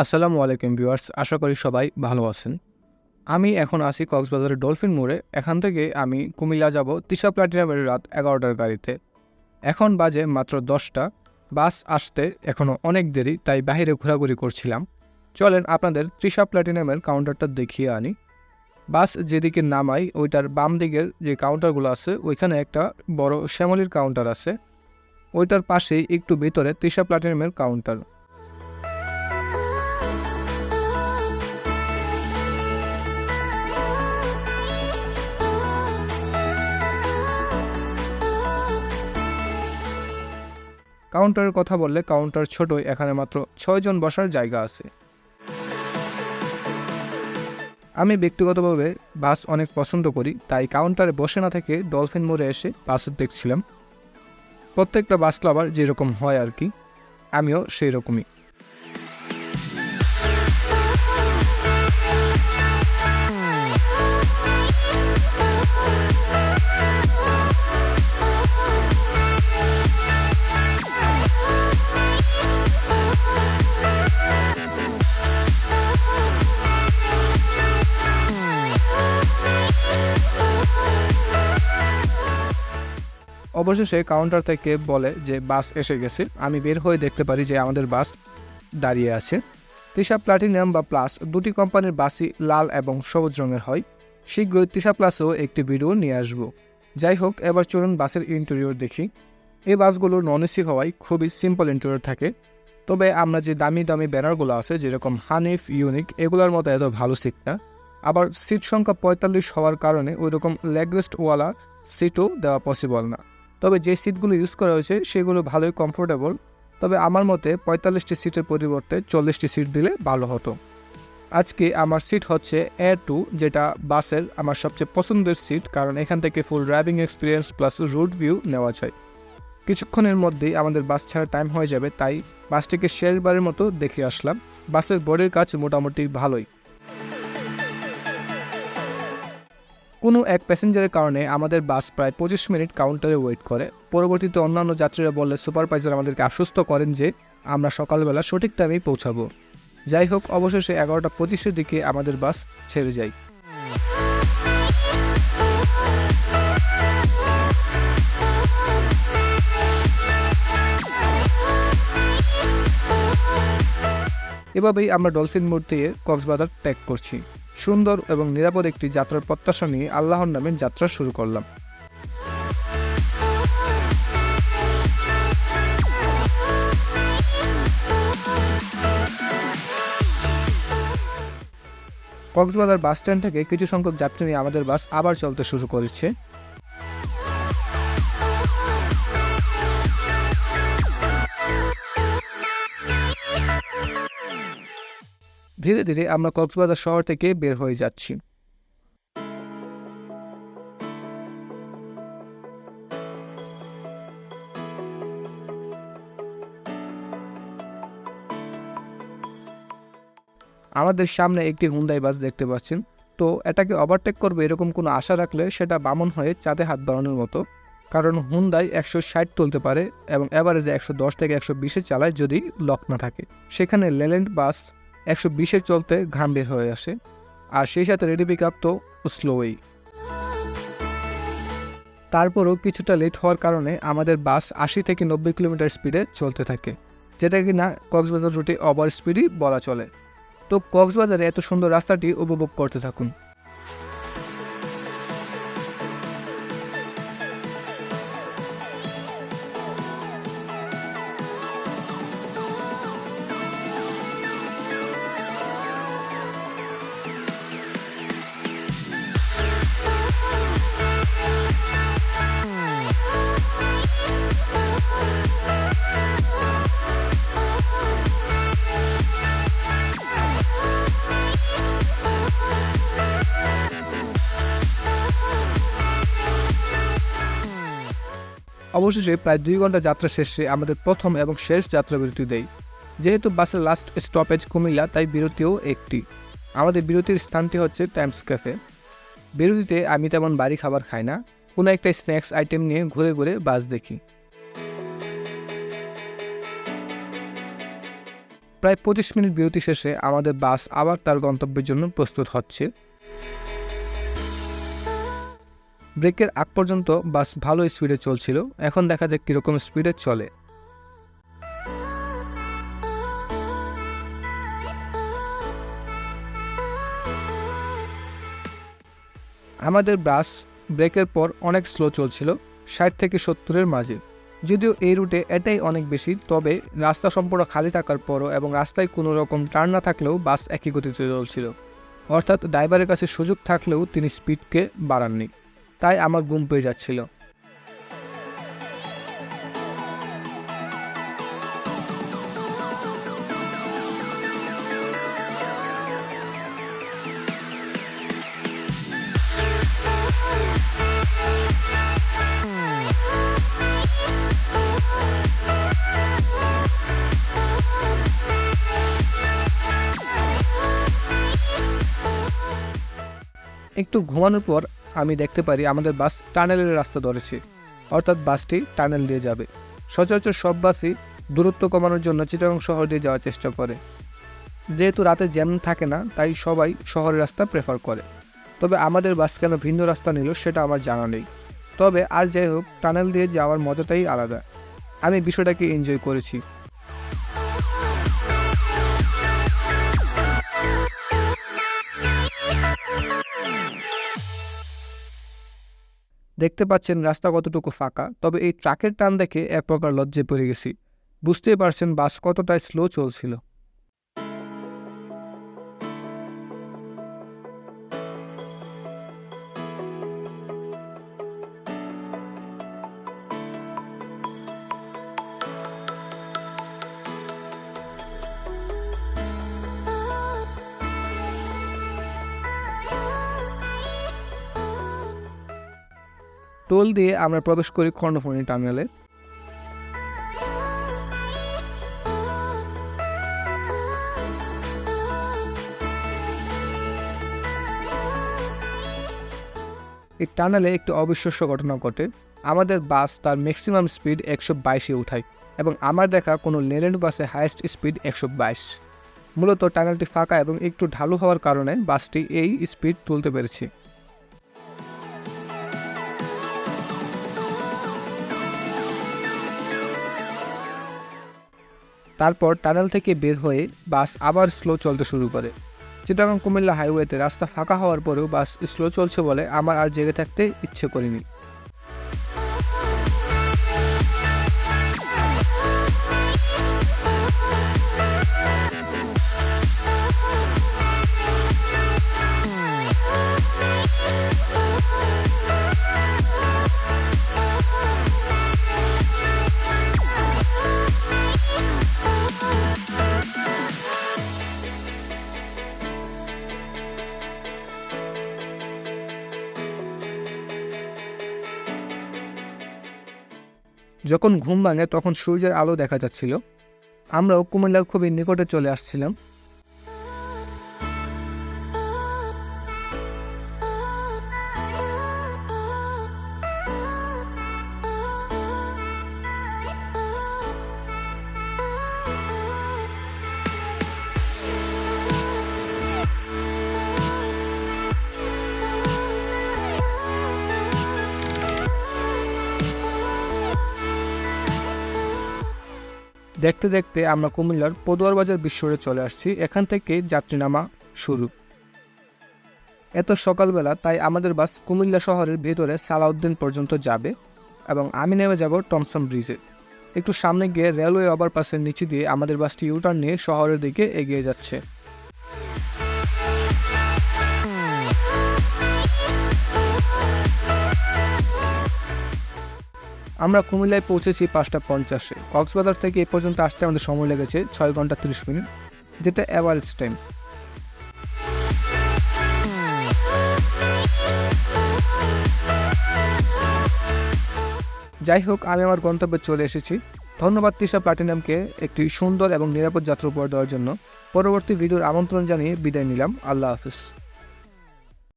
আসসালামু আলাইকুম ভিউয়ার্স, আশা করি সবাই ভালো আছেন। আমি এখন আছি কক্সবাজারের ডলফিন মোড়ে। এখান থেকে আমি কুমিল্লা যাব তৃষা প্লাটিনামের রাত 11টার গাড়িতে। এখন বাজে মাত্র 10টা। বাস আসতে এখনও অনেক দেরি, তাই বাইরে ঘোরাঘুরি করছিলাম। চলেন আপনাদের তৃষা প্লাটিনামের কাউন্টারটা দেখিয়ে আনি। বাস যেদিকে নামাই ওইটার বাম দিকের যে কাউন্টারগুলো আছে ওইখানে একটা বড় শ্যামলির কাউন্টার আছে। ওইটার পাশেই একটু ভিতরে তৃষা প্লাটিনামের কাউন্টার। কাউন্টারের কথা বললে কাউন্টার ছোটই, এখানে মাত্র 6 জন বসার জায়গা আছে। আমি ব্যক্তিগতভাবে বাস অনেক পছন্দ করি, তাই কাউন্টারে বসে না থেকে ডলফিন মোড়ে এসে বাস দেখছিলাম। প্রত্যেকটা বাস লাভার যেরকম হয় আর কি, আমিও সেই রকমই। অবশেষে কাউন্টার থেকে বলে যে বাস এসে গেছে। আমি বের হয়ে দেখতে পারি যে আমাদের বাস দাঁড়িয়ে আছে। তৃষা প্লাটিনাম বা প্লাস দুটি কোম্পানির বাসই লাল এবং সবুজ রঙের হয়। শীঘ্রই তৃষা প্লাসেও একটি ভিডিও নিয়ে আসব। যাই হোক, এবার চলুন বাসের ইন্টেরিয়র দেখি। এই বাসগুলো নন এসি হওয়ায় খুবই সিম্পল ইন্টেরিয়র থাকে। তবে আমরা যে দামি দামি ব্যানারগুলো আছে যেরকম হানিফ, ইউনিক, এগুলোর মতো এত ভালো সিট না। আবার সিট সংখ্যা 45 হওয়ার কারণে ওইরকম লেগরেস্টওয়ালা সিটও দেওয়া পসিবল না। তবে যে সিটগুলো ইউজ করা হয়েছে সেগুলো ভালোই কমফোর্টেবল। তবে আমার মতে 45টি সিটের পরিবর্তে 40টি সিট দিলে ভালো হতো। আজকে আমার সিট হচ্ছে A2, যেটা বাসের আমার সবচেয়ে পছন্দের সিট, কারণ এখান থেকে full driving experience plus route view নেওয়া যায়। কিছুক্ষণের মধ্যেই আমাদের বাস ছাড়ার টাইম হয়ে যাবে, তাই বাসটিকে শেষবারের মতো দেখে আসলাম। বাসের বডির কাজ মোটামুটি ভালোই। কোনো এক প্যাসেঞ্জারের কারণে আমাদের বাস প্রায় 25 মিনিট কাউন্টারে ওয়েট করে। পরবর্তীতে অন্যান্য যাত্রীরা বললে সুপারভাইজার আমাদেরকে আশ্বস্ত করেন যে আমরা সকালবেলা সঠিক টাইমেই পৌঁছাবো। যাই হোক, অবশেষে 11টা 25-এর দিকে আমাদের বাস ছেড়ে যায়। এভাবেই আমরা ডলফিন মোড় দিয়ে কক্সবাজার ত্যাগ করছি। সুন্দর এবং নিরাপদ একটি যাত্রার প্রত্যাশা নিয়ে আল্লাহর নামে যাত্রা শুরু করলাম। কক্সবাজার বাস স্ট্যান্ড থেকে কিছু সংখ্যক যাত্রী নিয়ে আমাদের বাস আবার চলতে শুরু করেছে। ধীরে ধীরে আমরা কক্সবাজার শহর থেকে বের হয়ে যাচ্ছি। আমাদের সামনে একটি হুন্দাই বাস দেখতে পাচ্ছেন। তো এটাকে ওভারটেক করবে এরকম কোনো আশা রাখলে সেটা বামন হয়ে চাঁদে হাত বাড়ানোর মতো, কারণ হুন্দাই 160 তুলতে পারে এবং অ্যাভারেজে 110 থেকে 120-এ চালায় যদি লক না থাকে। সেখানে লেল্যান্ড বাস 120-এ চলতে ঘাম বের হয়ে আসে, আর সেই সাথে রেডি পিক আপ তো স্লোই। তারপরও কিছুটা লেট হওয়ার কারণে আমাদের বাস 80 থেকে 90 কিলোমিটার স্পিডে চলতে থাকে, যেটা কিনা কক্সবাজার রুটে ওভার স্পিডই বলা চলে। তো কক্সবাজারে এত সুন্দর রাস্তাটি উপভোগ করতে থাকুন। অবশেষে প্রায় 2 ঘন্টা যাত্রা শেষে আমাদের প্রথম এবং শেষ যাত্রা বিরতি দেয়। যেহেতু বাসের লাস্ট স্টপেজ কুমিল্লা, তাই বিরতিও একটি। আমাদের বিরতির স্থানটি হচ্ছে টাইমস ক্যাফে। বিরতিতে আমি তেমন বাড়ি খাবার খাই না, কোনো একটা স্ন্যাক্স আইটেম নিয়ে ঘুরে ঘুরে বাস দেখি। প্রায় 25 মিনিট বিরতি শেষে আমাদের বাস আবার তার গন্তব্যের জন্য প্রস্তুত হচ্ছে। ব্রেকের আগ পর্যন্ত বাস ভালো স্পিডে চলছিল, এখন দেখা যাক কীরকম স্পিডে চলে। আমাদের বাস ব্রেকের পর অনেক স্লো চলছিল, 60 থেকে 70-এর মাঝে। যদিও এই রুটে এটাই অনেক বেশি, তবে রাস্তা সম্পূর্ণ খালি থাকার পরও এবং রাস্তায় কোনো রকম টার্ন না থাকলেও বাস একই গতিতে চলছিল। অর্থাৎ ড্রাইভারের কাছে সুযোগ থাকলেও তিনি স্পিডকে বাড়াননি, তাই আমার ঘুম পেয়ে যাচ্ছিল। একটু ঘুমানোর পর আমি দেখতে পারি আমাদের বাস টানেলের রাস্তা ধরেছে, অর্থাৎ বাসটি টানেল দিয়ে যাবে। সচরাচর সব বাসই দূরত্ব কমানোর জন্য চিটাগং শহর দিয়ে যাওয়ার চেষ্টা করে। যেহেতু রাতে জ্যাম থাকে না, তাই সবাই শহরের রাস্তা প্রেফার করে। তবে আমাদের বাস কেন ভিন্ন রাস্তা নিল সেটা আমার জানা নেই। তবে আর যাই হোক, টানেল দিয়ে যাওয়ার মজাটাই আলাদা। আমি বিষয়টাকে এনজয় করেছি। দেখতে পাচ্ছেন রাস্তা কতটুকু ফাঁকা, তবে এই ট্রাকের টান দেখে এক প্রকার লজ্জায় পড়ে গেছি। বুঝতেই পারছেন বাস কতটা স্লো চলছিল। টোল দিয়ে আমরা প্রবেশ করি কর্ণফুলী টানেলে। এই টানেলে একটি অবিশ্বাস্য ঘটনা ঘটে। আমাদের বাস তার ম্যাক্সিমাম স্পিড 122-এ উঠায় এবং আমার দেখা কোনো লেনের বাসে হাইয়েস্ট স্পিড 122। মূলত টানেলটি ফাঁকা এবং একটু ঢালু হওয়ার কারণে বাসটি এই স্পিড তুলতে পেরেছে। তারপর টানেল থেকে বের হয়ে বাস আবার স্লো চলতে শুরু করে। চিটাগং কুমিল্লা হাইওয়েতে রাস্তা ফাঁকা হওয়ার পরেও বাস স্লো চলছে বলে আমার আর জেগে থাকতে ইচ্ছে করিনি। যখন ঘুম ভাঙে তখন সূর্যের আলো দেখা যাচ্ছিল। আমরাও কুমিল্লার খুবই নিকটে চলে আসছিলাম। দেখতে দেখতে আমরা কুমিল্লার পদুয়ার বাজার বিশ্ব রোডে চলে আসছি। এখান থেকে যাত্রী নামা শুরু। এত সকালবেলা, তাই আমাদের বাস কুমিল্লা শহরের ভেতরে সালাউদ্দিন পর্যন্ত যাবে এবং আমি নেমে যাব টমসন ব্রিজে। একটু সামনে গিয়ে রেলওয়ে ওভারপাসের নিচে দিয়ে আমাদের বাসটি ইউটার্ন নিয়ে শহরের দিকে এগিয়ে যাচ্ছে। আমরা কুমিল্লায় পৌঁছেছি 5:50-এ। কক্সবাজার থেকে এ পর্যন্ত আসতে আমাদের সময় লেগেছে 6 ঘন্টা 30 মিনিট, যেটা অ্যাভারেজ টাইম। যাই হোক, আমি আমার গন্তব্যে চলে এসেছি। ধন্যবাদ তৃষা প্লাটিনামকে একটি সুন্দর এবং নিরাপদ যাত্রা উপহার দেওয়ার জন্য। পরবর্তী ভিডিওর আমন্ত্রণ জানিয়ে বিদায় নিলাম। আল্লাহ হাফিজ।